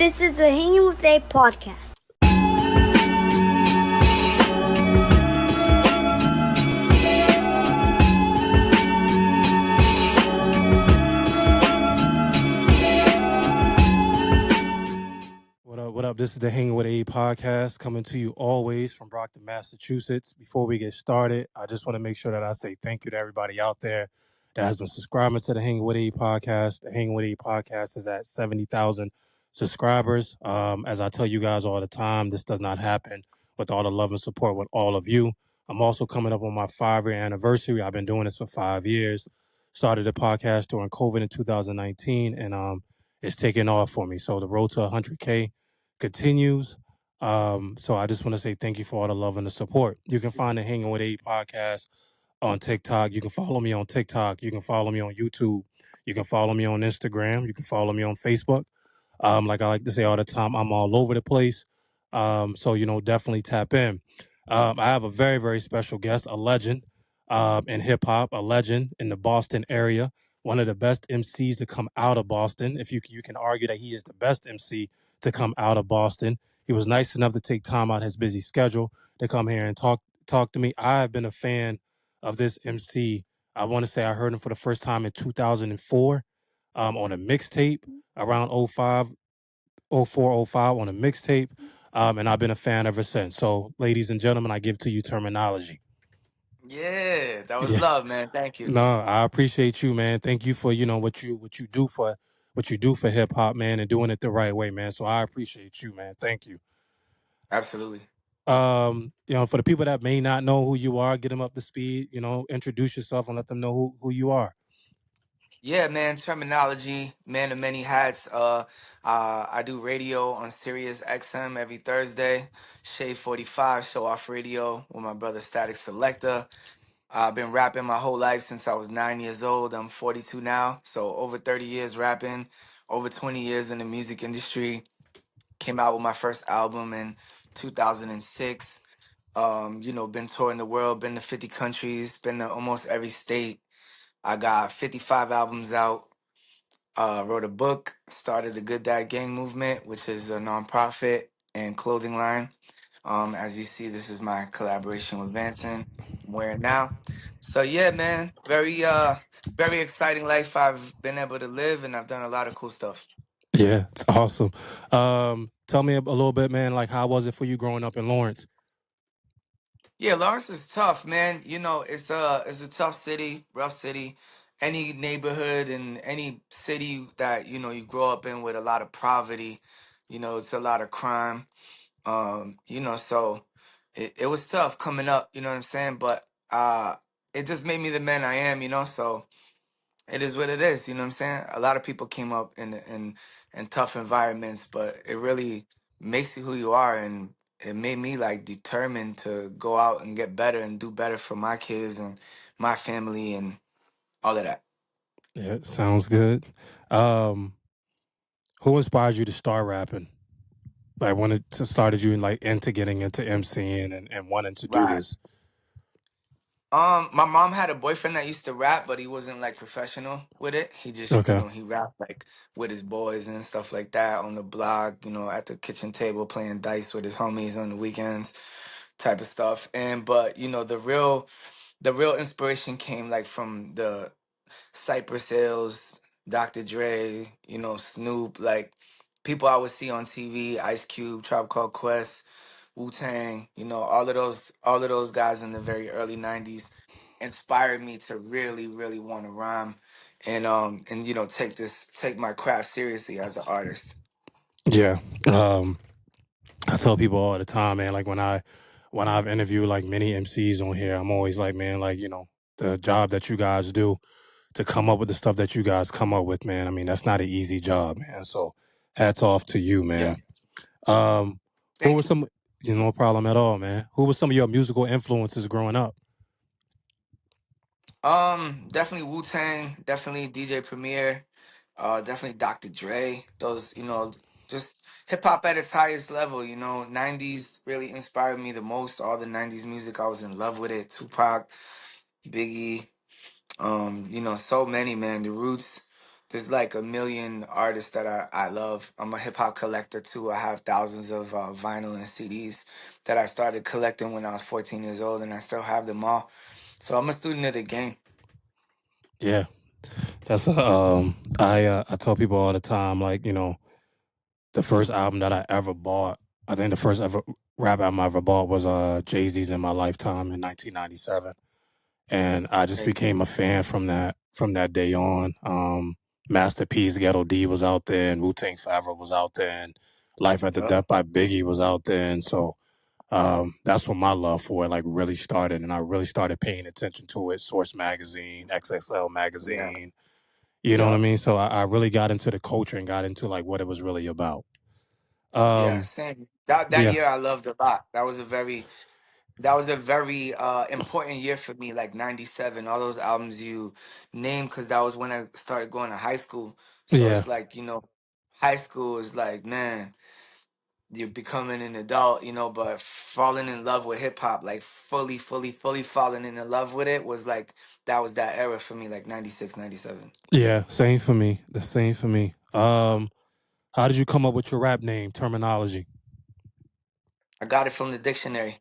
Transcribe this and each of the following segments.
This is the Hanging with A podcast. What up? What up? This is the Hanging with A podcast coming to you always from Brockton, Massachusetts. Before we get started, I just want to make sure that I say thank you to everybody out there that has been subscribing to the Hanging with A podcast. The Hanging with A podcast is at 70,000 subscribers. As I tell you guys all the time, this does not happen with all the love and support with all of you. I'm also coming up on my 5-year anniversary. I've been doing this for 5 years. Started the podcast during COVID in 2019, and it's taking off for me. So the road to 100K continues. So I just want to say thank you for all the love and the support. You can find the Hanging with A podcast on TikTok. You can follow me on TikTok. You can follow me on YouTube. You can follow me on Instagram. You can follow me on Facebook. Like I like to say all the time, I'm all over the place. So definitely tap in. I have a very, very special guest, a legend in hip hop, a legend in the Boston area, one of the best MCs to come out of Boston. If you can argue that he is the best MC to come out of Boston. He was nice enough to take time out of his busy schedule to come here and talk to me. I have been a fan of this MC. I want to say I heard him for the first time in 2004 on a mixtape around 05, 04, 05 on a mixtape. And I've been a fan ever since. So, ladies and gentlemen, I give to you terminology. Yeah, that was Yeah. love, man. Thank you. No, I appreciate you, man. Thank you for what you do for hip hop, man, and doing it the right way, man. So I appreciate you, man. Thank you. Absolutely. For the people that may not know who you are, get them up to speed, introduce yourself and let them know who you are. Yeah, man. Terminology, man of many hats. I do radio on Sirius XM every Thursday. Shade 45, show off radio with my brother Static Selector. I've been rapping my whole life since I was 9 years old. I'm 42 now, so over 30 years rapping, over 20 years in the music industry. Came out with my first album in 2006. Been touring the world, been to 50 countries, been to almost every state. I got 55 albums out. Wrote a book, started the Good Dad Gang movement, which is a nonprofit and clothing line. As you see, this is my collaboration with Vanson. I'm wearing now. So yeah, man, very exciting life I've been able to live, and I've done a lot of cool stuff. Yeah, it's awesome. Tell me a little bit, man, like how was it for you growing up in Lawrence? Yeah, Lawrence is tough, man. It's a tough city, rough city. Any neighborhood and any city that you grow up in with a lot of poverty, it's a lot of crime. So it was tough coming up. You know what I'm saying? But it just made me the man I am. So it is what it is. You know what I'm saying? A lot of people came up in tough environments, but it really makes you who you are, and it made me like determined to go out and get better and do better for my kids and my family and all of that. Yeah, sounds good. Um, who inspired you to start rapping? Like when it started you into getting into MCing and wanting to do Right. this? My mom had a boyfriend that used to rap, but he wasn't like professional with it. He just, Okay. he rapped like with his boys and stuff like that on the block, at the kitchen table playing dice with his homies on the weekends, type of stuff. But the real inspiration came like from the Cypress Hills, Dr. Dre, Snoop, like people I would see on TV, Ice Cube, Tribe Called Quest, Wu Tang, all of those guys in the very early '90s inspired me to really, really want to rhyme and take my craft seriously as an artist. Yeah. I tell people all the time, man, like when I've interviewed like many MCs on here, I'm always like, man, like, the job that you guys do to come up with the stuff that you guys come up with, man. I mean, that's not an easy job, man. So hats off to you, Yeah. man. Um, who Thank were you. some, no problem at all, man. Who were some of your musical influences growing up? Definitely Wu Tang, definitely DJ Premier, definitely Dr. Dre. Those, just hip hop at its highest level. '90s really inspired me the most. All the '90s music, I was in love with it. Tupac, Biggie, so many, man. The Roots. There's like a million artists that I love. I'm a hip hop collector too. I have thousands of vinyl and CDs that I started collecting when I was 14 years old, and I still have them all. So I'm a student of the game. Yeah, that's I tell people all the time, like, the first album that I ever bought, I think the first ever rap album I ever bought was Jay-Z's In My Lifetime in 1997, and I just Okay. became a fan from that day on. Master P's Ghetto D was out there, and Wu Tang Forever was out there, and Life After Yup. Death by Biggie was out there, and so that's when my love for it like really started, and I really started paying attention to it. Source Magazine, XXL Yeah. Magazine, you know what I Yup. mean? So I really got into the culture and got into like what it was really about. Yeah. Um, Same. That yeah, year I loved a lot. That was a very important year for me, like 97, all those albums you named, because that was when I started going to high school. So yeah, it's like, high school is like, man, you're becoming an adult, but falling in love with hip hop, like fully, fully, fully falling in love with it was like, that was that era for me, like 96, 97. yeah. Same for me. The same for me. How did you come up with your rap name, Termanology? I got it from the dictionary.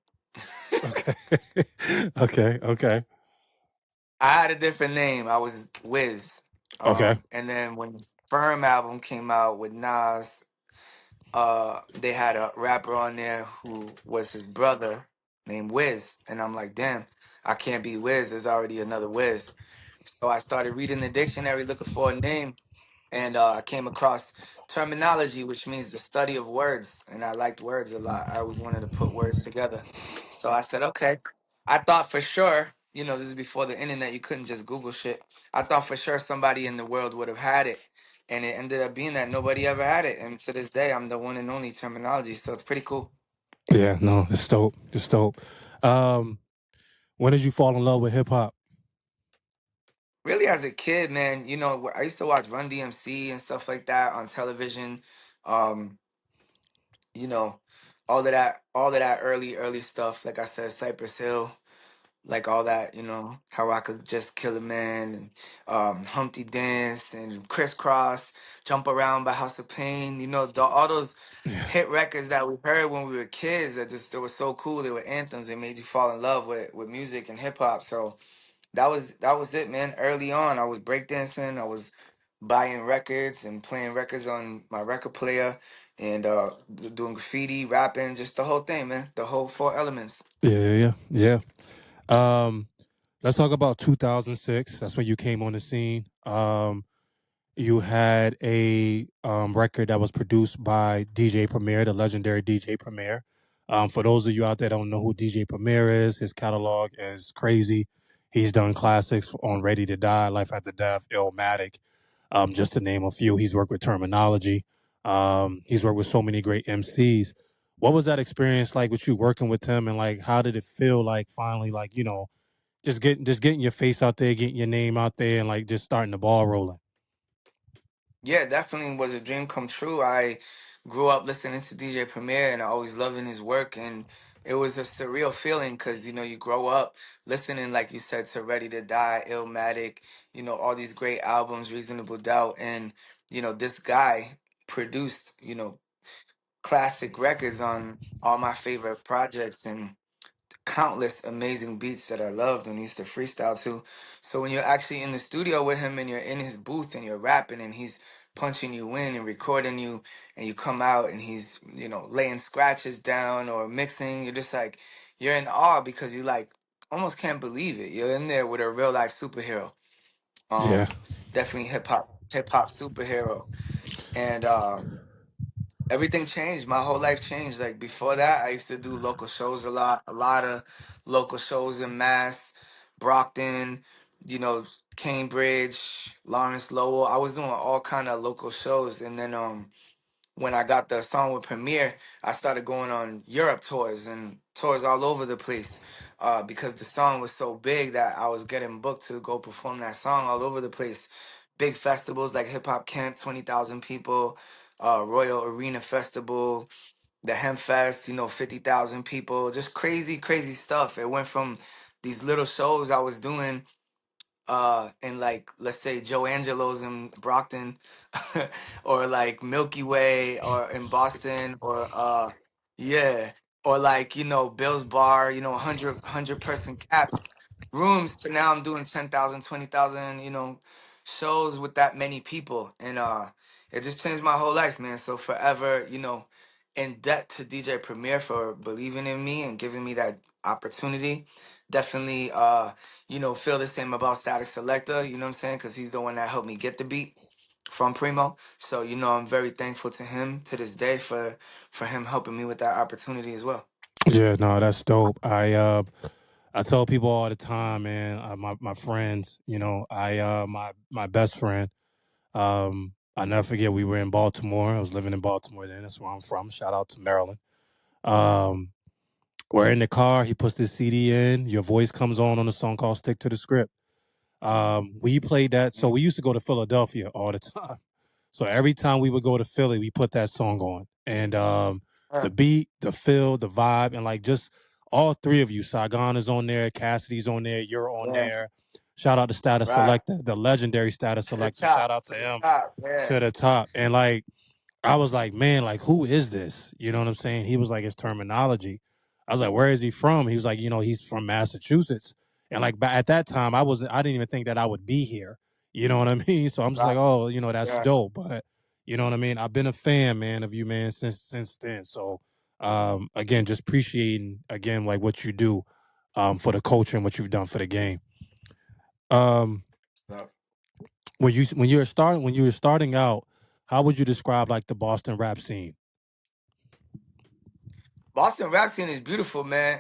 Okay, okay. I had a different name. I was Wiz. Okay. And then when Firm album came out with Nas, they had a rapper on there who was his brother named Wiz, and I'm like, damn, I can't be Wiz. There's already another Wiz. So I started reading the dictionary looking for a name, and I came across terminology, which means the study of words, and I liked words a lot. I always wanted to put words together, so I said, okay. I thought for sure, this is before the internet. You couldn't just Google shit. I thought for sure somebody in the world would have had it, and it ended up being that nobody ever had it. And to this day, I'm the one and only terminology. So it's pretty cool. Yeah, no, it's dope. It's dope. Um, when did you fall in love with hip hop? Really, as a kid, man, I used to watch Run DMC and stuff like that on television. Um, you know, all of that early stuff. Like I said, Cypress Hill, like all that. How I could just kill a man, and Humpty Dance and Crisscross, Jump Around by House of Pain. All those Yeah, hit records that we heard when we were kids. That just they were so cool. They were anthems. They made you fall in love with music and hip hop. So that was it, man. Early on, I was breakdancing. I was buying records and playing records on my record player, and doing graffiti, rapping, just the whole thing, man. The whole four elements. yeah. Um, let's talk about 2006. That's when you came on the scene. You had a record that was produced by DJ Premier, the legendary DJ Premier. For those of you out there that don't know who DJ Premier is, his catalog is crazy. He's done classics on Ready to Die, Life After Death, Illmatic, just to name a few. He's worked with Terminology. He's worked with so many great MCs. What was that experience like with you working with him, and like how did it feel like finally, like, just getting your face out there, getting your name out there, and like just starting the ball rolling? Yeah, definitely was a dream come true. I grew up listening to DJ Premier and always loving his work, and it was a surreal feeling because you grow up listening, like you said, to Ready to Die, Illmatic, all these great albums, Reasonable Doubt, and this guy produced classic records on all my favorite projects and countless amazing beats that I loved and used to freestyle to. So when you're actually in the studio with him and you're in his booth and you're rapping and he's punching you in and recording you, and you come out and he's, laying scratches down or mixing, you're just like, you're in awe because you like almost can't believe it. You're in there with a real life superhero. Yeah, Um Definitely hip hop superhero. And everything changed. My whole life changed. Like before that, I used to do local shows a lot of local shows in Mass, Brockton, you know, Cambridge, Lawrence Lowell. I was doing all kind of local shows, and then when I got the song with Premiere, I started going on Europe tours and tours all over the place. Because the song was so big that I was getting booked to go perform that song all over the place. Big festivals like Hip Hop Camp, 20,000 people, Royal Arena Festival, the Hemp Fest, 50,000 people, just crazy, crazy stuff. It went from these little shows I was doing in like let's say Joe Angelo's in Brockton, or like Milky Way, or in Boston, or yeah, or like Bill's Bar, 100 person caps rooms, to now I'm doing 10,000, 20,000, shows with that many people, and it just changed my whole life, man. So forever, in debt to DJ Premier for believing in me and giving me that opportunity. Definitely feel the same about Static Selector, you know what I'm saying? Because he's the one that helped me get the beat from Primo. So, I'm very thankful to him to this day for him helping me with that opportunity as well. Yeah, no, that's dope. I tell people all the time, man. My friends, my best friend. I never forget we were in Baltimore. I was living in Baltimore then. That's where I'm from. Shout out to Maryland. Um, we're in the car. He puts this CD in. Your voice comes on a song called "Stick to the Script." We played that. So we used to go to Philadelphia all the time. So every time we would go to Philly, we put that song on. And the Yeah, beat, the feel, the vibe, and like just all three of you. Saigon is on there, Cassidy's on there, you're on yeah, there. Shout out to Status right. Selector, the legendary Status To the Selector. Shout top, out to to the him top. Yeah, to the top. And like I was like, man, like who is this? You know what I'm saying? He was like, it's terminology. I was like, where is he from? He was like, he's from Massachusetts. And like at that time, I didn't even think that I would be here. You know what I mean? So I'm just right. like, oh, that's Yeah. dope. But you know what I mean? I've been a fan, man, of you, man, since then. So again, just appreciating again like what you do for the culture and what you've done for the game. Um, So, when you were starting out, how would you describe like the Boston rap scene? Boston rap scene is beautiful, man.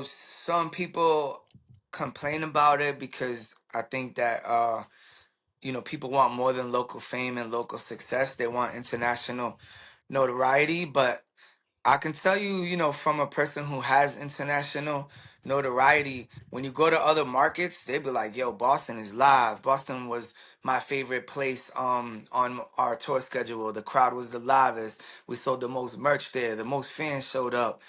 Some people complain about it because I think that people want more than local fame and local success. They want international notoriety. But I can tell you, from a person who has international notoriety, when you go to other markets, they be like, yo, Boston is live. Boston was my favorite place on our tour schedule. The crowd was the livest. We sold the most merch there. The most fans showed up.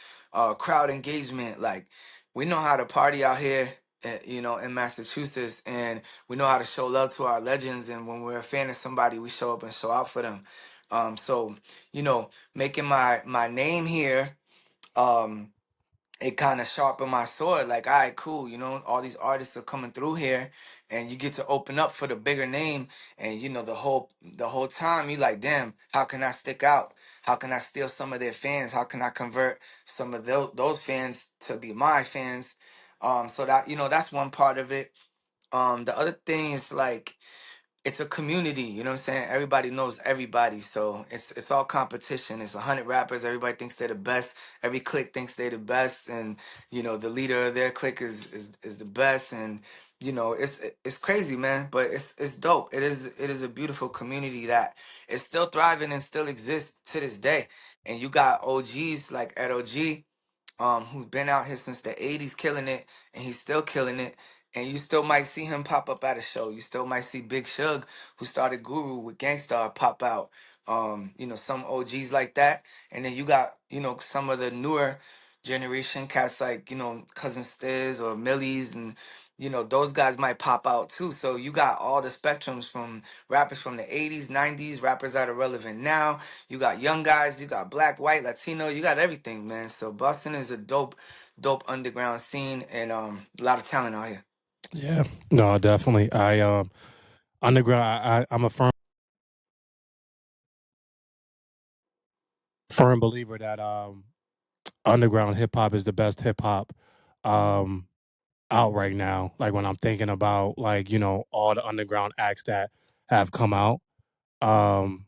Crowd engagement. Like, we know how to party out here, in Massachusetts, and we know how to show love to our legends. And when we're a fan of somebody, we show up and show out for them. So, making my name here, um it kind of sharpened my sword. Like, all right, cool, all these artists are coming through here, and you get to open up for the bigger name. And the whole time you like, damn, how can I stick out? How can I steal some of their fans? How can I convert some of those fans to be my fans? So that, that's one part of it. The other thing is like, it's a community, you know what I'm saying? Everybody knows everybody, so it's all competition. It's 100 rappers. Everybody thinks they're the best. Every clique thinks they're the best, and the leader of their clique is the best, and it's crazy, man. But it's dope. It is a beautiful community that is still thriving and still exists to this day. And you got OGs like Ed OG, who's been out here since the 80s killing it, and he's still killing it. And you still might see him pop up at a show. You still might see Big Shug, who started Guru with Gangstar, pop out. Some OGs like that. And then you got, some of the newer generation cats like, Cousin Stiz or Millies, and those guys might pop out too. So you got all the spectrums, from rappers from the 80s, 90s, rappers that are relevant now. You got young guys, you got black, white, Latino, you got everything, man. So Boston is a dope underground scene, and a lot of talent out here. Yeah, no, definitely. I underground. I'm a firm believer that underground hip hop is the best hip hop um out right now. Like when I'm thinking about like all the underground acts that have come out. Um,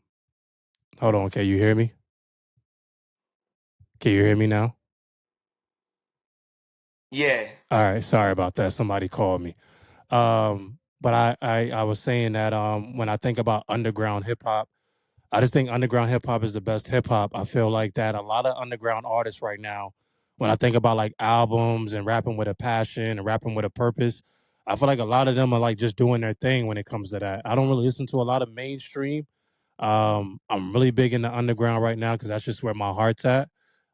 hold on, can you hear me? Can you hear me now? Yeah. All right, sorry about that. Somebody called me. But I was saying that when I think about underground hip hop, I just think underground hip hop is the best hip hop. I feel like that a lot of underground artists right now, when I think about like albums and rapping with a passion and rapping with a purpose, I feel like a lot of them are like just doing their thing when it comes to that. I don't really listen to a lot of mainstream. I'm really big in the underground right now because that's just where my heart's at.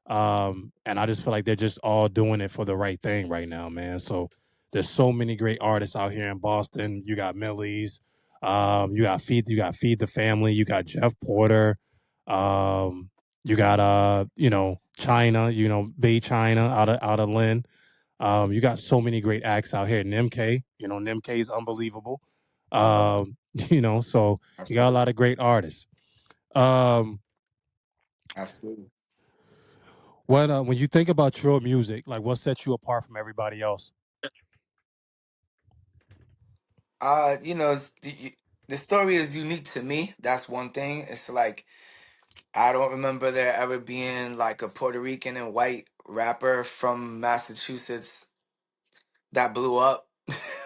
And I just feel like they're just all doing it for the right thing right now, man. So There's so many great artists out here in Boston. You got Millie's, you got Feed the Family, you got Jeff Porter, um, you got China, Bay China out of Lynn. You got so many great acts out here. Nimk, Nimk is unbelievable. So you got a lot Absolutely. of great artists. Um, Absolutely. when you think about your music, like what sets you apart from everybody else? The story is unique to me. That's one thing. It's like I don't remember there ever being like a Puerto Rican and white rapper from Massachusetts that blew up.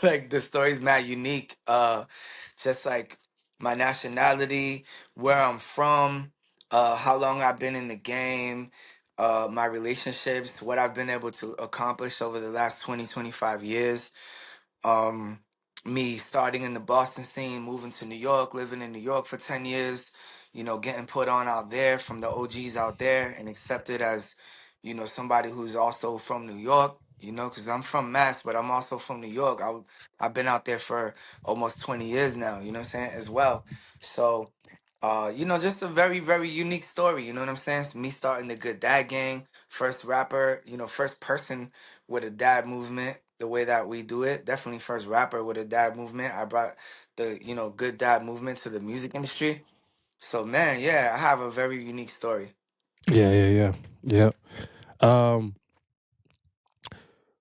Like the story's mad unique. Just like my nationality, where I'm from, how long I've been in the game, my relationships, what I've been able to accomplish over the last 20, 25 years. um Me starting in the Boston scene, moving to New York, living in New York for 10 years, getting put on out there from the OGs out there and accepted as, somebody who's also from New York, because I'm from Mass, but I'm also from New York. I've been out there for almost 20 years now, you know what I'm saying, as well. So, just a very, very unique story, you know what I'm saying? Me starting the Good Dad Gang, first rapper, first person with a dad movement the way that we do it. Definitely first rapper with a dad movement. I brought the, good dad movement to the music industry. So man, yeah, I have a very unique story. Yeah, yeah, yeah, yeah.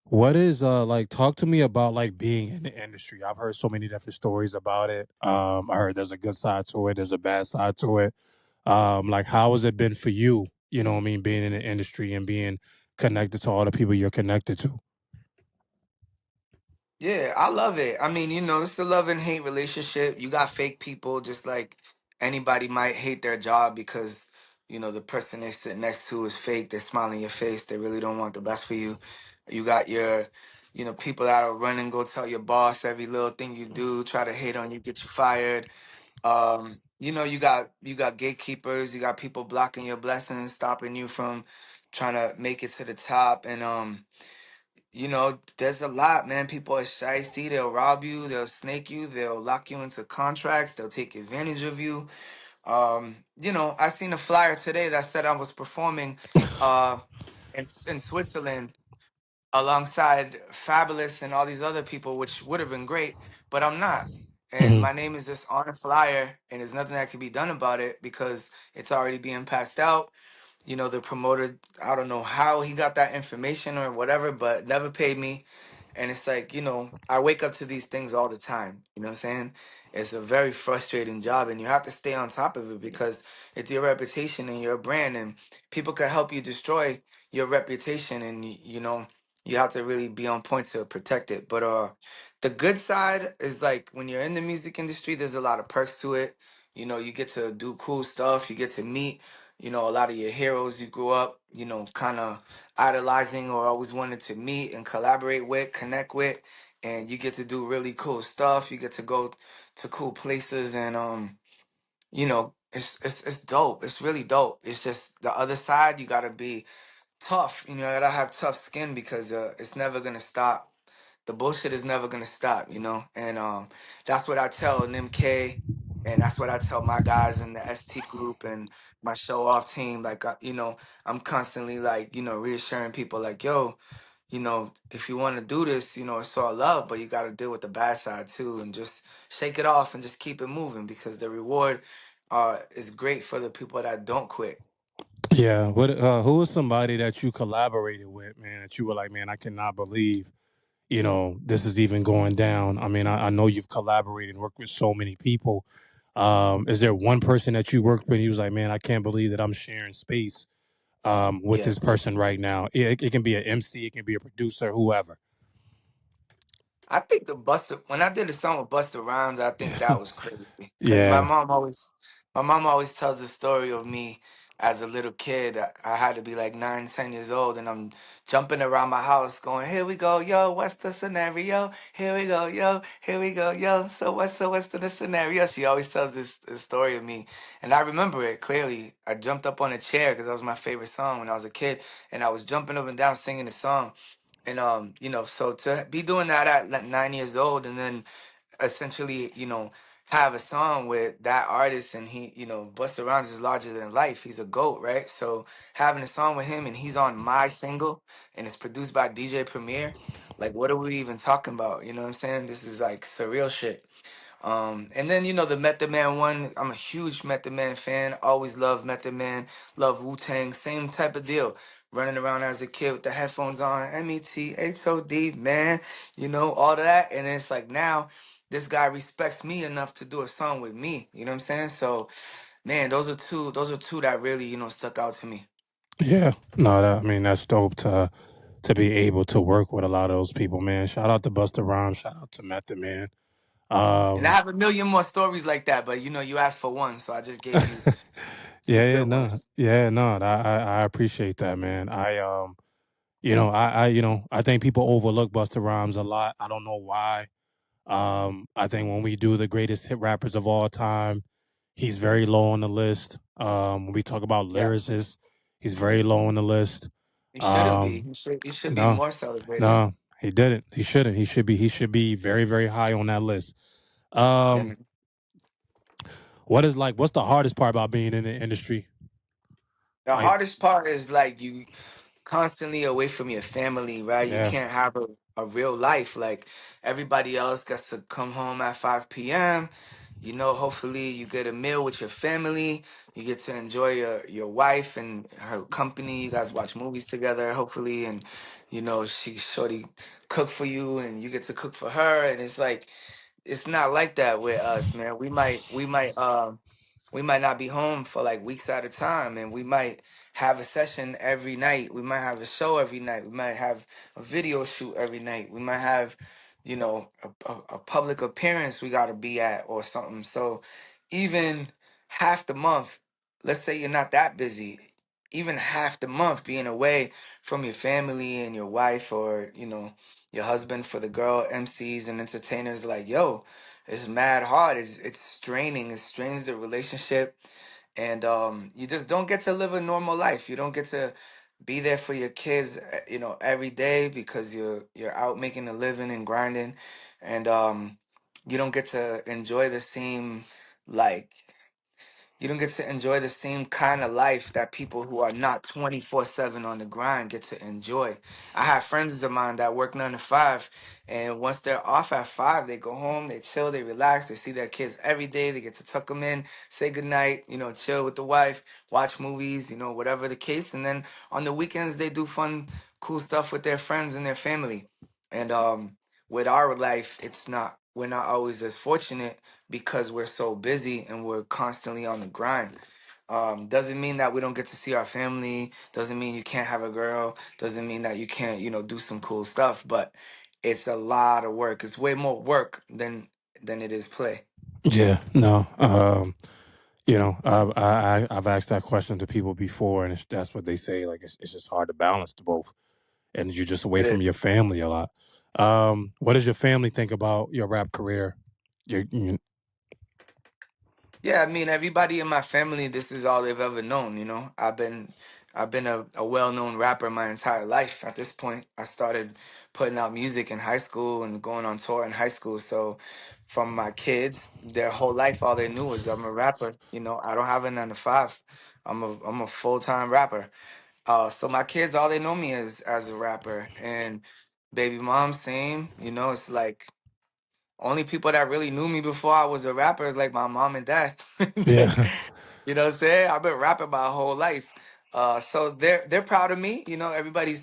What is like? Talk to me about like being in the industry. I've heard so many different stories about it. I heard there's a good side to it, there's a bad side to it. Like how has it been for you? You know what I mean, being in the industry and being connected to all the people you're connected to. Yeah, I love it. I mean, it's a love and hate relationship. You got fake people, just like anybody might hate their job because, the person they sit next to is fake. They're smiling in your face. They really don't want the best for you. You got your, people that'll run and go tell your boss every little thing you do, try to hate on you, get you fired. You got gatekeepers, you got people blocking your blessings, stopping you from trying to make it to the top. And there's a lot, man. People are shiesty, they'll rob you, they'll snake you, they'll lock you into contracts, they'll take advantage of you. I seen a flyer today that said I was performing uh in Switzerland alongside Fabulous and all these other people, which would have been great, but I'm not. And Hmm. my name is just on a flyer, and there's nothing that can be done about it because it's already being passed out. The promoter, I don't know how he got that information or whatever, but never paid me. And it's like, I wake up to these things all the time. You know what I'm saying? It's a very frustrating job, and you have to stay on top of it because it's your reputation and your brand, and people could help you destroy your reputation. And, you have to really be on point to protect it. But the good side is like when you're in the music industry, there's a lot of perks to it. You get to do cool stuff. You get to meet, a lot of your heroes you grew up, kind of idolizing or always wanted to meet and collaborate with, connect with, and you get to do really cool stuff. You get to go to cool places, and it's dope. It's really dope. It's just the other side. You gotta be tough. You gotta have tough skin because it's never gonna stop. The bullshit is never gonna stop. And that's what I tell NMK, and that's what I tell my guys in the ST group and my show off team. Like, I'm constantly like, reassuring people like, yo, if you want to do this, it's all love, but you got to deal with the bad side too, and just shake it off and just keep it moving because the reward is great for the people that don't quit. Yeah. Who was somebody that you collaborated with, man? That you were like, man, I cannot believe this is even going down. I mean, I know you've collaborated and worked with so many people. Is there one person that you worked with and he was like, man, I can't believe that I'm sharing space with Yeah. this person right now? It can be an MC, it can be a producer, whoever. I think when I did a song with Busta Rhymes, I think that was crazy because my Yeah. mom always, my mom always tells the story of me as a little kid. I had to be like 9, 10 years old, and I'm jumping around my house going, "Here we go, yo! What's the scenario? Here we go, yo! Here we go, yo! So what's the scenario?" She always tells this story of me, and I remember it clearly. I jumped up on a chair because that was my favorite song when I was a kid, and I was jumping up and down singing the song. And so to be doing that at like 9 years old, and then essentially, have a song with that artist, and he, Busta Rhymes is larger than life. He's a GOAT, right? So having a song with him and he's on my single and it's produced by DJ Premier, like what are we even talking about? You know what I'm saying? This is like surreal shit. And then the Method Man one. I'm a huge Method Man fan. Always loved Method Man. Love Wu Tang. Same type of deal. Running around as a kid with the headphones on. METHOD, man. All of that. And it's like now, this guy respects me enough to do a song with me. You know what I'm saying? So, man, those are two. Those are two that really stuck out to me. Yeah, no, I mean that's dope to be able to work with a lot of those people, man. Shout out to Busta Rhymes, shout out to Method Man. And I Um, have a million more stories like that, but you asked for one, so I just gave you some yeah, good no, ones. I appreciate that, man. I think people overlook Busta Rhymes a lot. I don't know why. I think when we do the greatest hit rappers of all time, he's very low on the list. When we talk about Yeah. lyricists, he's very low on the list. He shouldn't be. Um, He should be no, more celebrated. no, he didn't. He shouldn't. He should be very, very high on that list. Yeah, Um, man. what's the hardest part about being in the industry? The Like, hardest part is like you constantly away from your family, right? You yeah, can't have a real life. Like everybody else gets to come home at 5 p.m. Hopefully you get a meal with your family. You get to enjoy your wife and her company. You guys watch movies together, hopefully, and she shorty cook for you and you get to cook for her. And it's like it's not like that with us, man. We might not be home for like weeks at a time, and we might have a session every night. We might have a show every night. We might have a video shoot every night. We might have, a public appearance we got to be at or something. So even half the month, let's say you're not that busy, even half the month being away from your family and your wife or, your husband for the girl MCs and entertainers, like, yo, it's mad hard. It's straining. It strains the relationship, and you just don't get to live a normal life. You don't get to be there for your kids, every day because you're out making a living and grinding, and you don't get to enjoy the same like you don't get to enjoy the same kind of life that people who are not 24/7 on the grind get to enjoy. I have friends of mine that work 9 to 5, and once they're off at 5, they go home, they chill, they relax, they see their kids every day, they get to tuck them in, say goodnight, chill with the wife, watch movies, whatever the case. And then on the weekends, they do fun, cool stuff with their friends and their family. And with our life, we're not always as fortunate because we're so busy and we're constantly on the grind. Doesn't mean that we don't get to see our family. Doesn't mean you can't have a girl. Doesn't mean that you can't, do some cool stuff. But it's a lot of work. It's way more work than it is play. yeah, no. I've asked that question to people before, and that's what they say. Like, it's just hard to balance the both, and you're just away It from is. your family a lot. What does your family think about your rap career? You Yeah, I mean, everybody in my family, this is all they've ever known. I've been a well-known rapper my entire life. At this point, I started putting out music in high school and going on tour in high school. So, from my kids, their whole life, all they knew was I'm a rapper. I don't have a 9 to 5. I'm a full-time rapper. So my kids, all they know me as a rapper, and baby mom, same. It's like only people that really knew me before I was a rapper is like my mom and dad. yeah, You know what I'm saying? I've been rapping my whole life. So they're proud of me. Everybody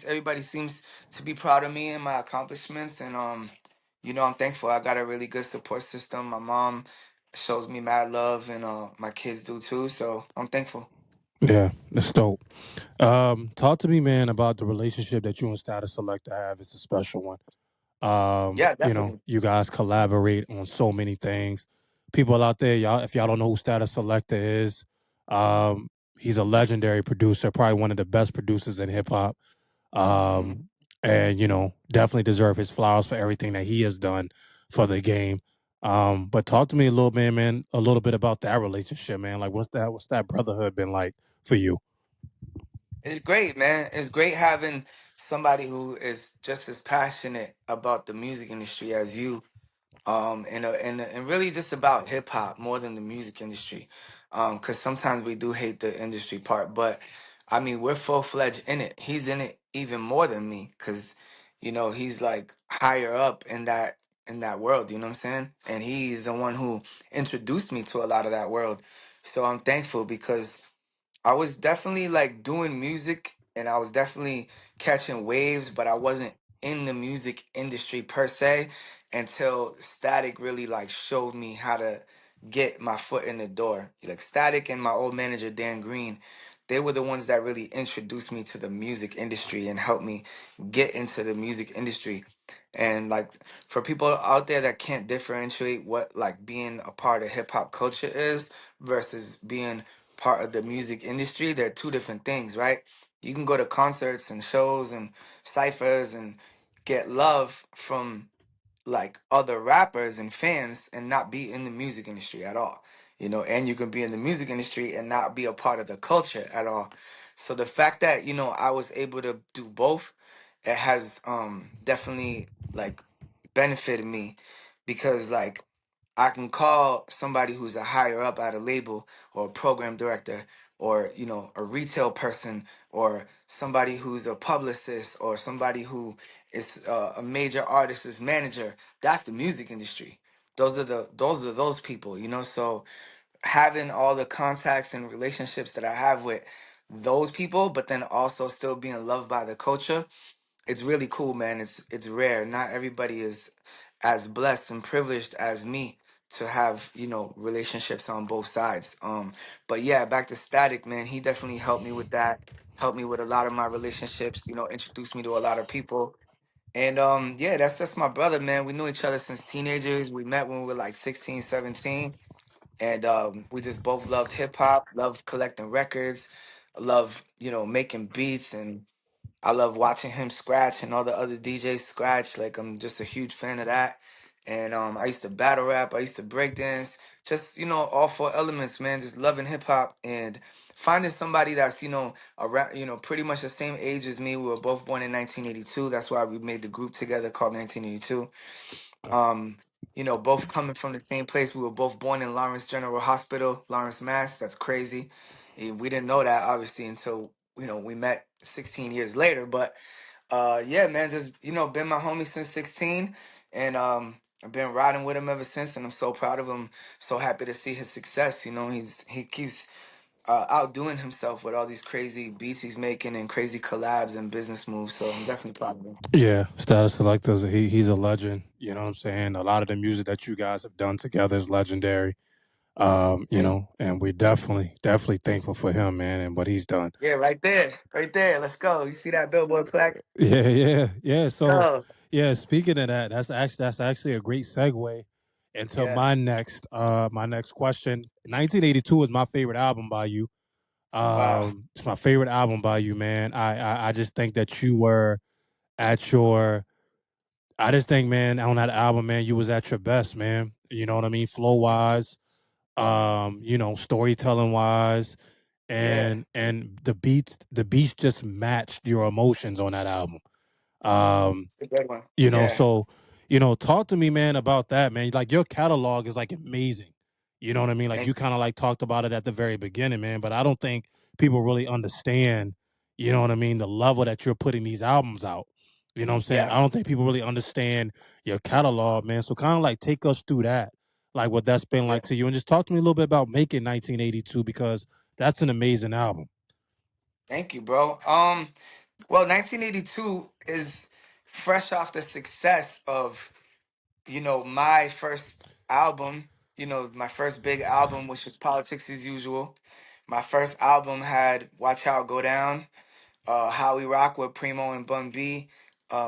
seems to be proud of me and my accomplishments, and I'm thankful. I got a really good support system. My mom shows me mad love, and my kids do too. So I'm thankful. yeah, that's dope. Talk to me, man, about the relationship that you and Status Selector have. It's a special one. Yeah, definitely. You guys collaborate on so many things. People out there, y'all, if y'all don't know who Status Selector is, um, he's a legendary producer, probably one of the best producers in hip hop. Mhm. Um, and definitely deserve his flowers for everything that he has done for the game. But talk to me a little bit, man, a little bit about that relationship, man. Like, what's that brotherhood been like for you? It's great, man. It's great having somebody who is just as passionate about the music industry as you, and really just about hip hop more than the music industry, because sometimes we do hate the industry part, but I mean we're full fledged in it. He's in it even more than me, because he's like higher up in that world. You know what I'm saying? And he's the one who introduced me to a lot of that world. So I'm thankful because I was definitely like doing music and I was definitely catching waves, but I wasn't in the music industry per se until Static really like showed me how to get my foot in the door. Like Static and my old manager Dan Green, they were the ones that really introduced me to the music industry and helped me get into the music industry. And like for people out there that can't differentiate what like being a part of hip hop culture is versus being part of the music industry, they're two different things, right? You can go to concerts and shows and ciphers and get love from like other rappers and fans and not be in the music industry at all. And you can be in the music industry and not be a part of the culture at all. So the fact that, I was able to do both, it has definitely like benefited me because like I can call somebody who's a higher up at a label or a program director or a retail person or somebody who's a publicist or somebody who is a major artist's manager. That's the music industry. Those people, so having all the contacts and relationships that I have with those people, but then also still being loved by the culture, it's really cool, man. It's rare. Not everybody is as blessed and privileged as me to have, relationships on both sides. But yeah, back to Static, man. He definitely helped me with that. Helped me with a lot of my relationships, introduced me to a lot of people. And yeah, that's just my brother, man. We knew each other since teenagers. We met when we were like 16, 17. And we just both loved hip hop, loved collecting records, love, making beats, and I love watching him scratch and all the other DJs scratch. Like I'm just a huge fan of that. And I used to battle rap. I used to break dance. Just all four elements, man. Just loving hip hop and finding somebody that's around pretty much the same age as me. We were both born in 1982. That's why we made the group together called 1982. Um, both coming from the same place. We were both born in Lawrence General Hospital, Lawrence, Mass. That's crazy. And we didn't know that obviously until we met 16 years later. But yeah, man, just been my homie since 16, and I've been riding with him ever since, and I'm so proud of him. So happy to see his success. He keeps outdoing himself with all these crazy beats he's making and crazy collabs and business moves. So I'm definitely proud of him. Yeah, Status Selectors. He's a legend. You know what I'm saying? A lot of the music that you guys have done together is legendary. Thank you. And we're definitely thankful for him, man, and what he's done. Yeah, right there, right there. Let's go. You see that billboard plaque? Yeah. So, Go. yeah, speaking of that, that's actually a great segue into Yeah. my next question. 1982 is my favorite album by you. Wow. It's my favorite album by you, man. I just think that you were at your. I just think, man, on that album, man, you was at your best, man. You know what I mean, flow wise, storytelling wise, Yeah. and the beats just matched your emotions on that album. Um, It's a good one. you know, Yeah. so talk to me, man, about that, man. Like your catalog is like amazing. You know what I mean? Like Thank you kind of like talked about it at the very beginning, man. But I don't think people really understand. You know what I mean? The level that you're putting these albums out. You know what I'm you. saying? Yeah. I don't think people really understand your catalog, man. So kind of like take us through that, like what that's been Yeah. like to you, and just talk to me a little bit about making 1982 because that's an amazing album. Thank you, bro. Well, 1982 is fresh off the success of, my first album, my first big album, which was Politics as Usual. My first album had Watch How It Go Down, How We Rock with Primo and Bun B,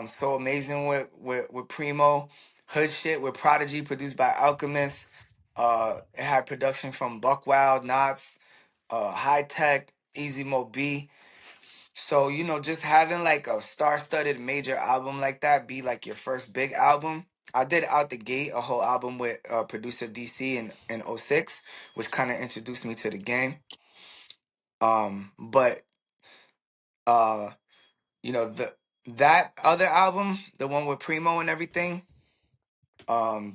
So Amazing with Primo, Hood Shit with Prodigy, produced by Alchemist. It had production from Buck Wild, Knots, High Tech, Easy Mo B. So, just having like a star-studded major album like that be like your first big album. I did Out the Gate, a whole album with producer DC in '06, which kind of introduced me to the game. But uh, the That other album, the one with Primo and everything,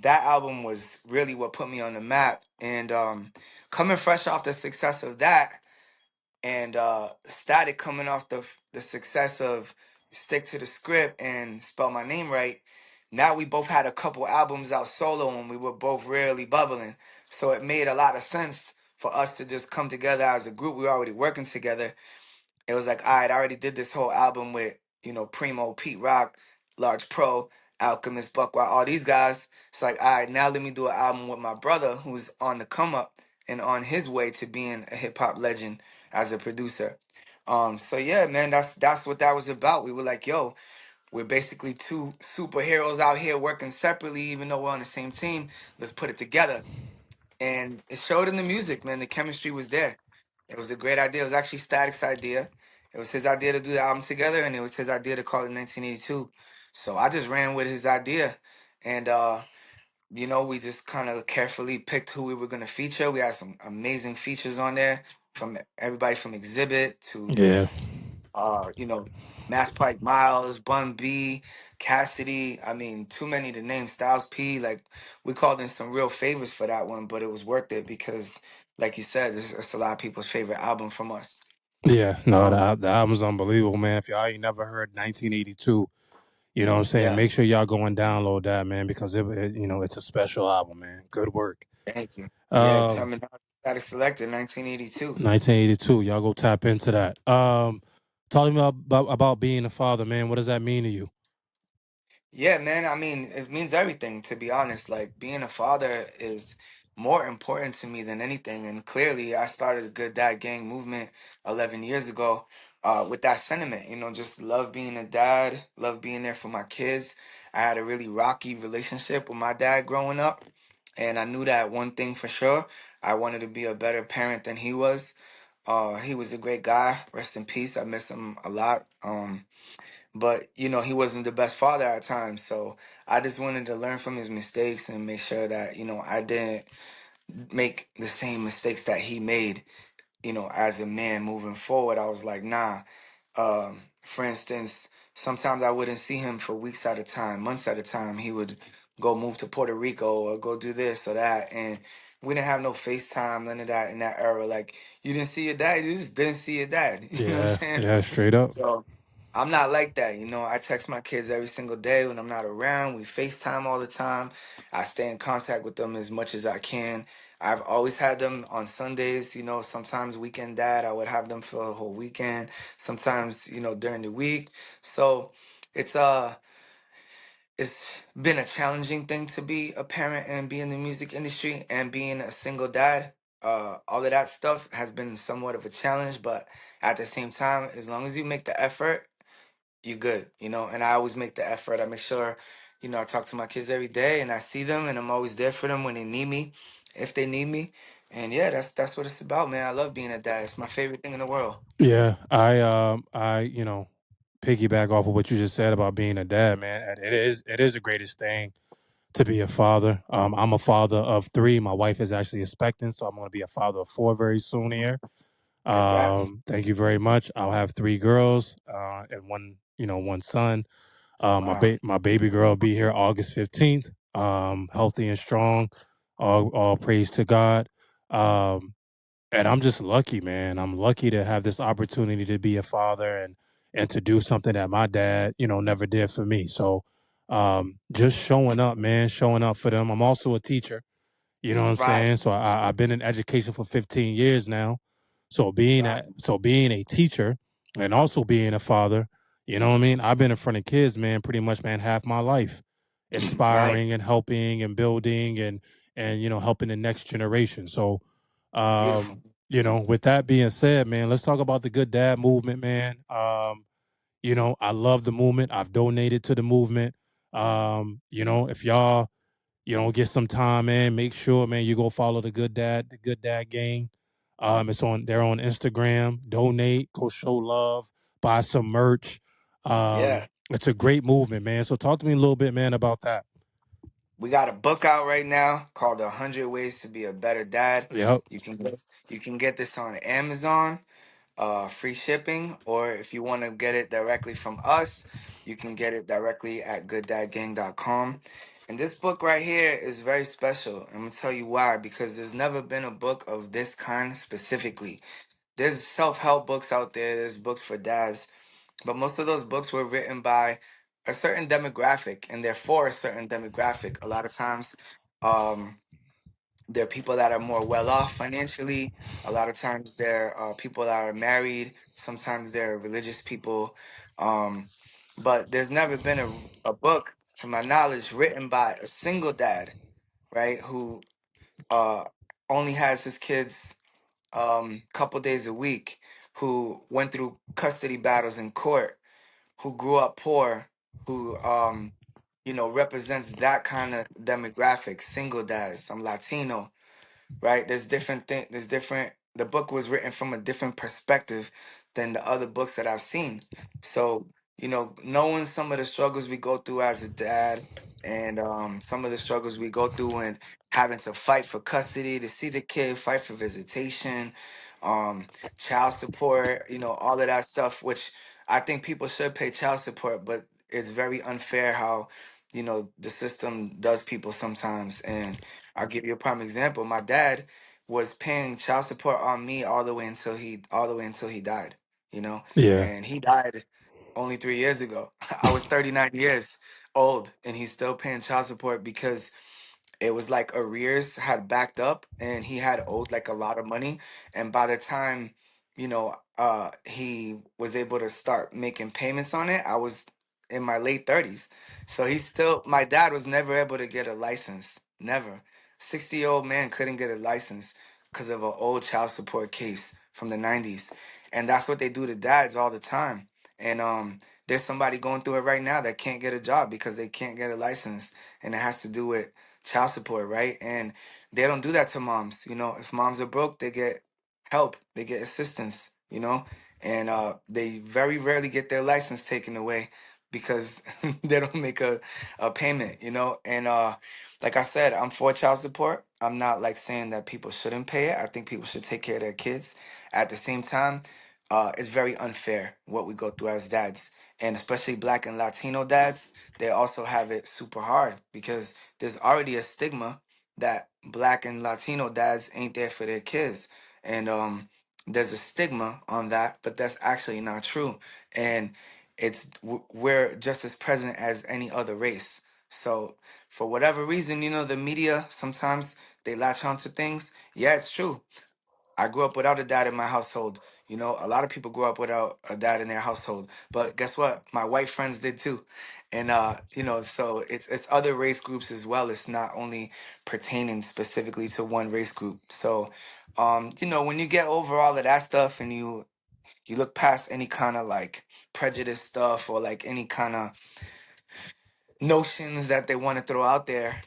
that album was really what put me on the map. And coming fresh off the success of that, and Static coming off the success of Stick to the Script and Spell My Name Right. Now we both had a couple albums out solo and we were both really bubbling. So it made a lot of sense for us to just come together as a group. We were already working together. It was like, all right, I already did this whole album with, Primo, Pete Rock, Large Pro, Alchemist, Buckwild, all these guys. It's like, all right, now let me do an album with my brother who's on the come up and on his way to being a hip hop legend as a producer. So yeah, man, that's what that was about. We were like, yo, we're basically two superheroes out here working separately, even though we're on the same team. Let's put it together. And it showed in the music, man. The chemistry was there. It was a great idea. It was actually Static's idea. It was his idea to do the album together, and it was his idea to call it 1982. So I just ran with his idea. And, we just kind of carefully picked who we were going to feature. We had some amazing features on there from everybody from Exhibit to Yeah, you know, Mass Pike Miles, Bun B, Cassidy. I mean, too many to name. Styles P. Like we called in some real favors for that one, but it was worth it because, like you said, it's a lot of people's favorite album from us. yeah. No, Um, the album's unbelievable, man. If y'all ain't never heard 1982, you know what I'm saying? yeah, Make sure y'all go and download that, man, because it's a special album, man. Good work. thank you. Yeah, Um, Termanology got it selected 1982. 1982. Y'all go tap into that. Talk to me about being a father, man. What does that mean to you? Yeah, man. I mean, it means everything, to be honest. Like, being a father is more important to me than anything. And clearly, I started the Good Dad Gang movement 11 years ago with that sentiment. Just love being a dad, love being there for my kids. I had a really rocky relationship with my dad growing up. And I knew that one thing for sure. I wanted to be a better parent than he was. He was a great guy. Rest in peace. I miss him a lot. But he wasn't the best father at times, so I just wanted to learn from his mistakes and make sure that I didn't make the same mistakes that he made. As a man moving forward, I was like, nah. For instance, sometimes I wouldn't see him for weeks at a time, months at a time. He would go move to Puerto Rico or go do this or that, and we didn't have no FaceTime, none of that in that era. Like, you didn't see your dad, you just didn't see your dad. You know what I'm Yeah, saying? yeah, straight up. So I'm not like that. I text my kids every single day when I'm not around. We FaceTime all the time. I stay in contact with them as much as I can. I've always had them on Sundays, sometimes weekend dad, I would have them for a whole weekend, sometimes, during the week. So it's it's been a challenging thing to be a parent and be in the music industry and being a single dad. All of that stuff has been somewhat of a challenge, but at the same time, as long as you make the effort, you good, and I always make the effort. I make sure, I talk to my kids every day and I see them and I'm always there for them when they need me, if they need me. And yeah, that's what it's about, man. I love being a dad. It's my favorite thing in the world. Yeah, I piggyback off of what you just said about being a dad, man. It is the greatest thing to be a father. I'm a father of three. My wife is actually expecting, so I'm going to be a father of four very soon here. Congrats. Thank you very much. I'll have three girls and one son. Wow. My baby girl will be here August 15th. Healthy and strong. All praise to God. Um, and I'm just lucky, man. I'm lucky to have this opportunity to be a father and to do something that my dad, never did for me. So just showing up, man, showing up for them. I'm also a teacher. You know what I'm Right. saying? So I've been in education for 15 years now. Right. So being a teacher and also being a father, you know what I mean? I've been in front of kids, man, pretty much, man, half my life, Right. inspiring and helping and building and helping the next generation. So, Beautiful. with that being said, man, let's talk about the Good Dad movement, man. I love the movement. I've donated to the movement. If y'all get some time, man. Make sure, man, you go follow the Good Dad Gang. They're on Instagram. Donate, go show love, buy some merch. Yeah. It's a great movement, man. So talk to me a little bit, man, about that. We got a book out right now called 100 Ways to Be a Better Dad. Yep. You can get this on Amazon, free shipping, or if you want to get it directly from us, You can get it directly at gooddadgang.com. And this book right here is very special. I'm going to tell you why. Because there's never been a book of this kind specifically. There's self-help books out there. There's books for dads. But most of those books were written by a certain demographic. And they're for a certain demographic. A lot of times, they're people that are more well off financially. A lot of times they're people that are married. Sometimes they're religious people. But there's never been a book, to my knowledge, written by a single dad, right, who uh, only has his kids couple days a week, who went through custody battles in court, who grew up poor, who represents that kind of demographic, single dads. I'm Latino, right? There's different thing. There's different. The book was written from a different perspective than the other books that I've seen. So knowing some of the struggles we go through as a dad, and some of the struggles we go through, and having to fight for custody to see the kid, fight for visitation, um, child support, all of that stuff. Which I think people should pay child support, but it's very unfair how the system does people sometimes. And I'll give you a prime example. My dad was paying child support on me all the way until he died, Yeah. and he died only 3 years ago. I was 39 years old, and he's still paying child support because it was like arrears had backed up, and he had owed like a lot of money. And by the time he was able to start making payments on it, I was in my late 30s. So my dad was never able to get a license, never. 60-year-old man couldn't get a license because of an old child support case from the 90s. And that's what they do to dads all the time. And there's somebody going through it right now that can't get a job because they can't get a license, and it has to do with child support, right? And they don't do that to moms. If moms are broke, they get help, they get assistance, and they very rarely get their license taken away because they don't make a payment, and like I said, I'm for child support. I'm not like saying that people shouldn't pay it. I think people should take care of their kids. At the same time, it's very unfair what we go through as dads, and especially Black and Latino dads. They also have it super hard because there's already a stigma that Black and Latino dads ain't there for their kids. And there's a stigma on that, but that's actually not true. And we're just as present as any other race. So for whatever reason, the media sometimes they latch onto things. Yeah, it's true. I grew up without a dad in my household. A lot of people grew up without a dad in their household. But guess what? My white friends did too. And so it's other race groups as well. It's not only pertaining specifically to one race group. So when you get over all of that stuff, and you look past any kind of like prejudice stuff, or like any kind of notions that they want to throw out there,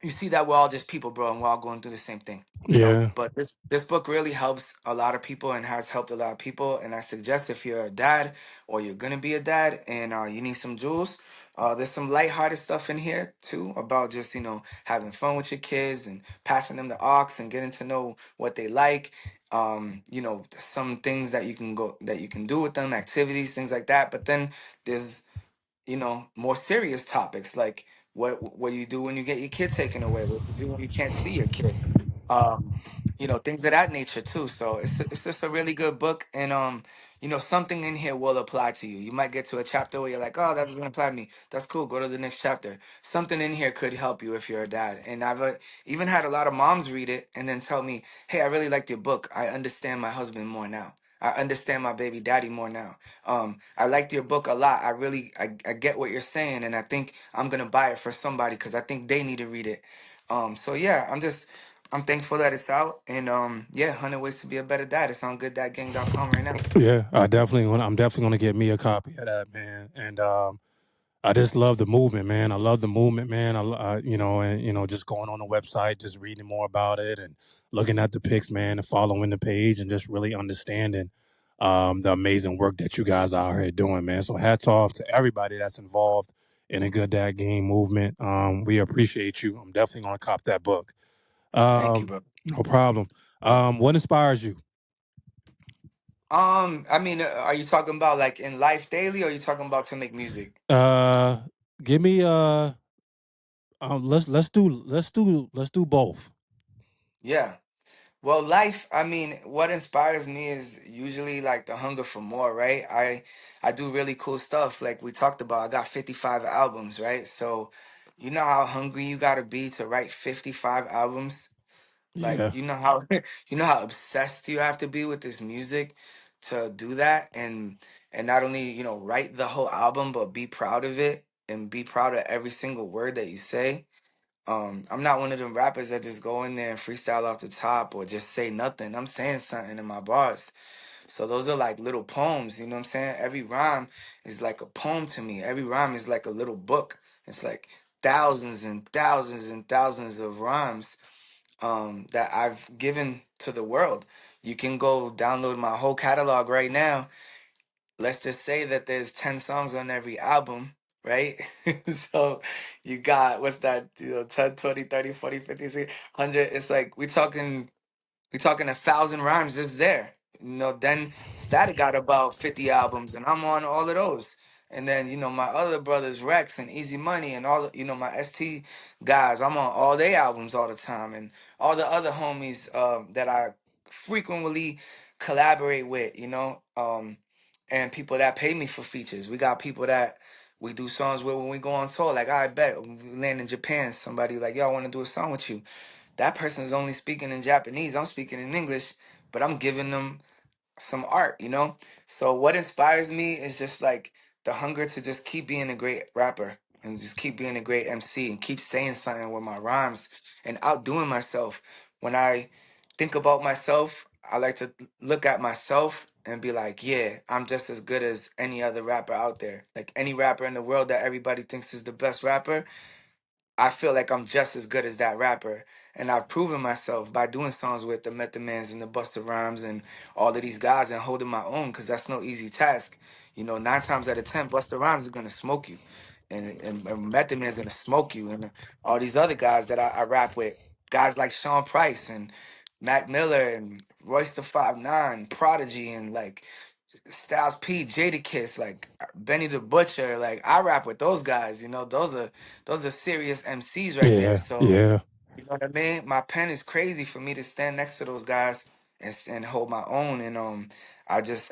you see that we're all just people, bro, and we're all going through the same thing, Yeah. But this book really helps a lot of people and has helped a lot of people. And I suggest, if you're a dad or you're gonna be a dad and you need some jewels, there's some lighthearted stuff in here too about just having fun with your kids and passing them the aux and getting to know what they like. Some things that you can do with them, activities, things like that. But then there's more serious topics like what you do when you get your kid taken away, what you do when you can't see your kid, um, things of that nature too. So it's just a really good book, and something in here will apply to you. You might get to a chapter where you're like, oh, that doesn't apply to me. That's cool. Go to the next chapter. Something in here could help you if you're a dad. And I've even had a lot of moms read it and then tell me, hey, I really liked your book. I understand my husband more now. I understand my baby daddy more now. I liked your book a lot. I get what you're saying, and I think I'm gonna buy it for somebody because I think they need to read it. So yeah, I'm thankful that it's out, and yeah, 100 ways to be a better dad. It's on gooddadgang.com right now. Yeah. I'm definitely gonna get me a copy of that, man. And I just love the movement, man. I love the movement, man. And just going on the website, just reading more about it and looking at the pics, man, and following the page and just really understanding the amazing work that you guys are out here doing, man. So hats off to everybody that's involved in a Good Dad Game movement. We appreciate you. I'm definitely going to cop that book. Thank you, bro. No problem. What inspires you? I mean, are you talking about like in life daily, or are you talking about to make music? Uh, Give me let's do both. Yeah. Well, life, I mean, what inspires me is usually like the hunger for more, right? I do really cool stuff like we talked about. I got 55 albums, right? So, you know how hungry you got to be to write 55 albums? Like, Yeah, you know how you know how obsessed you have to be with this music to do that, and not only, write the whole album but be proud of it and be proud of every single word that you say. I'm not one of them rappers that just go in there and freestyle off the top or just say nothing. I'm saying something in my bars. So those are like little poems, you know what I'm saying? Every rhyme is like a poem to me. Every rhyme is like a little book. It's like thousands and thousands and thousands of rhymes that I've given to the world. You can go download my whole catalog right now. Let's just say that there's 10 songs on every album, right? So you got, what's that, 10, 20, 30, 40, 50, 60, 100. It's like we talking 1,000 rhymes just there. Then Static got about 50 albums, and I'm on all of those. And then, my other brothers, Rex and Easy Money, and all my ST guys, I'm on all their albums all the time. And all the other homies that I frequently collaborate with, and people that pay me for features. We got people that we do songs with when we go on tour. Like, I bet we land in Japan, somebody like, yo, I want to do a song with you. That person is only speaking in Japanese. I'm speaking in English, but I'm giving them some art. So what inspires me is just like the hunger to just keep being a great rapper and just keep being a great MC and keep saying something with my rhymes and outdoing myself. When I think about myself, I like to look at myself and be like, yeah, I'm just as good as any other rapper out there. Like any rapper in the world that everybody thinks is the best rapper, I feel like I'm just as good as that rapper. And I've proven myself by doing songs with the Method Mans and the Busta Rhymes and all of these guys and holding my own, because that's no easy task. 9 times out of 10, Busta Rhymes is going to smoke you. And Method Man is going to smoke you. And all these other guys that I rap with, guys like Sean Price and Mac Miller and Royce the 5'9", Prodigy, and like Styles P, Jadakiss, like Benny the Butcher, like I rap with those guys. Those are serious MCs right there. yeah, So yeah. you know what I mean. My pen is crazy for me to stand next to those guys and hold my own. And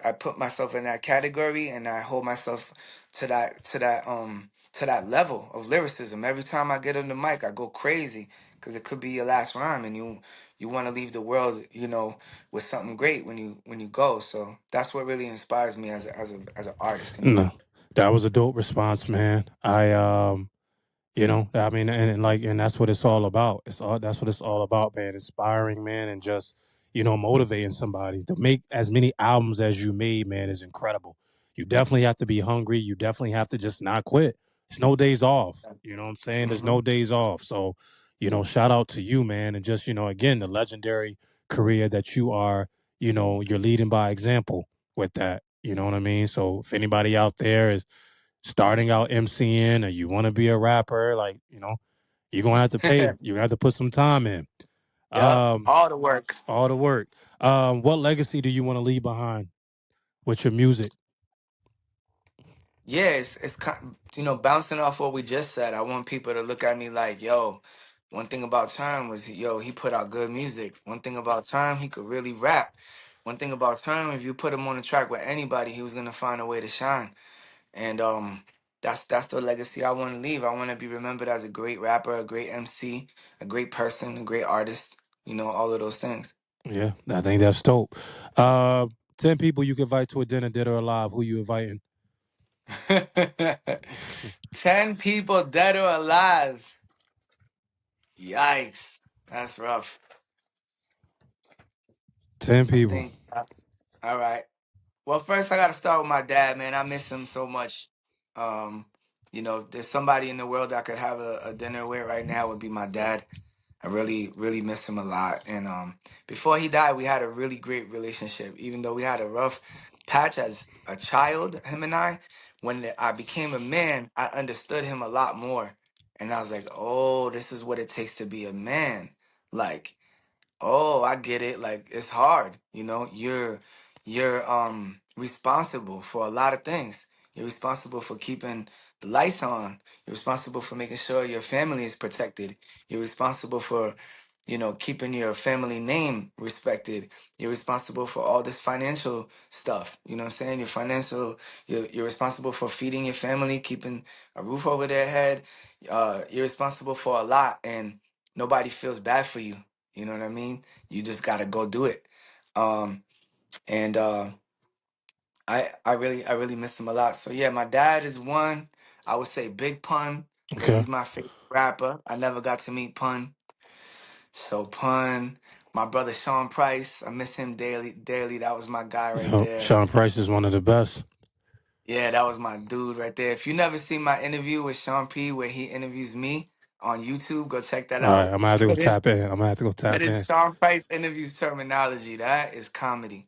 I put myself in that category, and I hold myself to that level of lyricism. Every time I get on the mic, I go crazy because it could be your last rhyme, and you want to leave the world, with something great when you go. So that's what really inspires me as an artist. No, that was a dope response, man. I mean, and that's what it's all about. That's what it's all about, man. Inspiring, man, and just motivating somebody to make as many albums as you made, man, is incredible. You definitely have to be hungry. You definitely have to just not quit. There's no days off. You know what I'm saying? There's Hmm. no days off. So, shout out to you, man, and just again the legendary career that you are. You're leading by example with that. You know what I mean? So, if anybody out there is starting out MCing or you want to be a rapper, like, you're gonna have to pay. You're gonna have to put some time in. Yep, Um, all the work. all the work. What legacy do you want to leave behind with your music? Yeah, bouncing off what we just said. I want people to look at me like, yo, one thing about Term was, yo, he put out good music. One thing about Term, he could really rap. One thing about Term, if you put him on a track with anybody, he was gonna find a way to shine. And that's the legacy I want to leave. I want to be remembered as a great rapper, a great MC, a great person, a great artist. All of those things. Yeah, I think that's dope. Uh, 10 people you can invite to a dinner, dead or alive. Who you inviting? 10 people dead or alive. Yikes, that's rough. Ten I people. think. All right. Well, first I got to start with my dad, man. I miss him so much. If there's somebody in the world I could have a dinner with right now, it would be my dad. I really, really miss him a lot. And before he died, we had a really great relationship. Even though we had a rough patch as a child, him and I, when I became a man, I understood him a lot more. And I was like, oh, this is what it takes to be a man. Like, oh, I get it. Like, it's hard. you're responsible for a lot of things. You're responsible for keeping the lights on. You're responsible for making sure your family is protected. You're responsible for, keeping your family name respected. You're responsible for all this financial stuff. You know what I'm saying? You're responsible for feeding your family, keeping a roof over their head. You're responsible for a lot, and nobody feels bad for you. You know what I mean? You just gotta go do it. And I really miss him a lot. So yeah, my dad is one. I would say Big Pun because Okay. he's my favorite rapper. I never got to meet Pun, so Pun. My brother Sean Price, I miss him daily. Daily, that was my guy right Yo, there. Sean Price is one of the best. Yeah, that was my dude right there. If you never seen my interview with Sean P, where he interviews me on YouTube, go check that All right, out. I'm gonna have to go tap in. I'm gonna have to go That tap is in. Sean Price interviews terminology. That is comedy.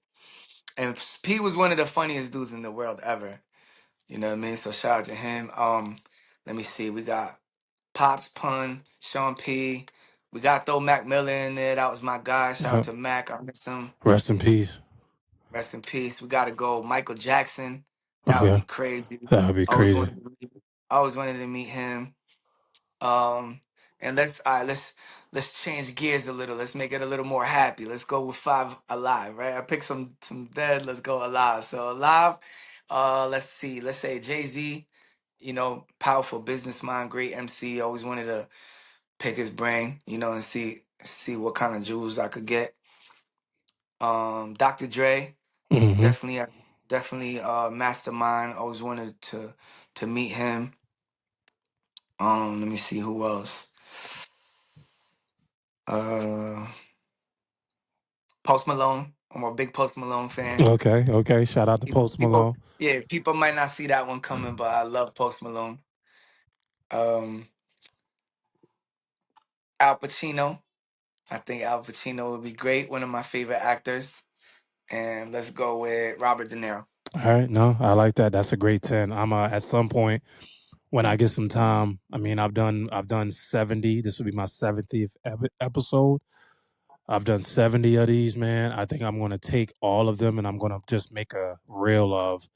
And P was one of the funniest dudes in the world ever. You know what I mean? So shout out to him. Let me see. We got Pops Pun, Sean P. We got throw Mac Miller in there. That was my guy. Shout out Yep. to Mac. I miss him. Rest in peace. Rest in peace. We gotta go Michael Jackson. That would Okay, be crazy. that would be I always crazy. wanted to meet, I always wanted to meet him. And let's change gears a little. Let's make it a little more happy. Let's go with five alive, right? I picked some dead. Let's go alive. So alive. Let's see. Let's say Jay-Z. Powerful business mind, great MC. Always wanted to pick his brain. And see what kind of jewels I could get. Dr. Dre, Hmm. definitely mastermind. Always wanted to meet him. Let me see who else. Uh. Post Malone. I'm a big Post Malone fan. Okay, okay. Shout out to Post People, Malone. yeah, people might not see that one coming, but I love Post Malone. Um, Al Pacino. I think Al Pacino would be great. One of my favorite actors. And let's go with Robert De Niro. All right, no, I like that. That's a great 10. I'm at some point when I get some time. I mean, I've done 70. This will be my 70th episode. I've done 70 of these, man. I think I'm going to take all of them and I'm going to just make a reel of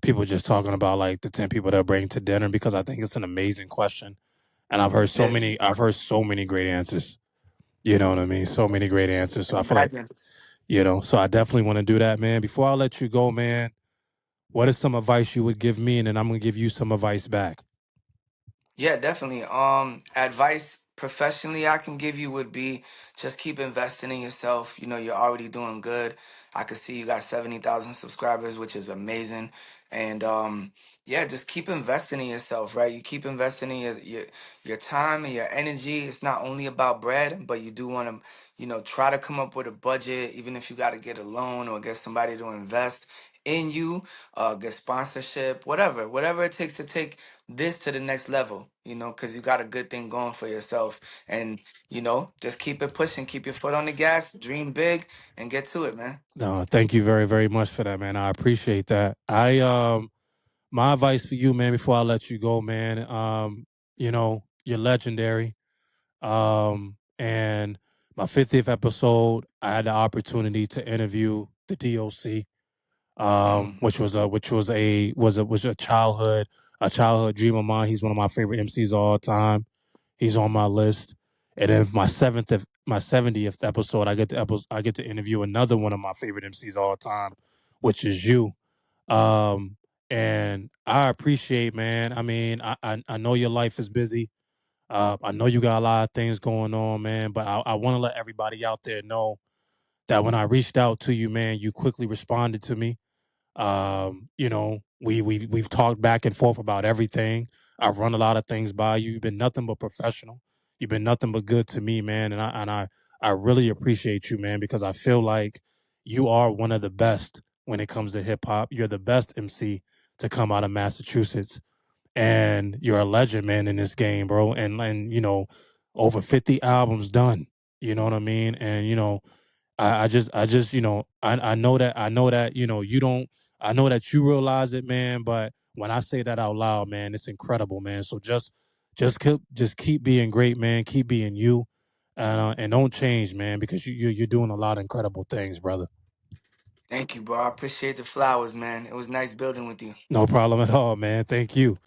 people just talking about like the 10 people that bring to dinner because I think it's an amazing question. And Yes. I've heard so many great answers. You know what I mean? So many great answers. So I feel like, Imagine. so I definitely want to do that, man. Before I let you go, man, what is some advice you would give me? And then I'm going to give you some advice back. Yeah, definitely. Advice professionally I can give you would be just keep investing in yourself. You're already doing good. I could see you got 70,000 subscribers, which is amazing. And yeah, just keep investing in yourself, right? You keep investing in your time and your energy. It's not only about bread, but you do want to, try to come up with a budget, even if you got to get a loan or get somebody to invest in you, get sponsorship, whatever it takes to take this to the next level, because you got a good thing going for yourself. And, just keep it pushing, keep your foot on the gas, dream big, and get to it, man. No, thank you very, very much for that, man. I appreciate that. My advice for you, man, before I let you go, man, you're legendary. And my 50th episode, I had the opportunity to interview the DOC, Mm, which was a childhood dream of mine. He's one of my favorite MCs of all time. He's on my list. And then my 70th episode, I get to interview another one of my favorite MCs of all time, which is you. Um, and I appreciate, man. I mean, I know your life is busy. I know you got a lot of things going on, man, but I want to let everybody out there know that when I reached out to you, man, you quickly responded to me. We've talked back and forth about everything. I've run a lot of things by you. You've been nothing but professional. You've been nothing but good to me, man. And I really appreciate you, man, because I feel like you are one of the best when it comes to hip hop. You're the best MC to come out of Massachusetts. And you're a legend, man, in this game, bro. And over 50 albums done. You know what I mean? And I know that, you don't, I know that you realize it, man, but when I say that out loud, man, it's incredible, man. So just keep being great, man. Keep being you, and don't change, man, because you're doing a lot of incredible things, brother. Thank you, bro. I appreciate the flowers, man. It was nice building with you. No problem at all, man. Thank you.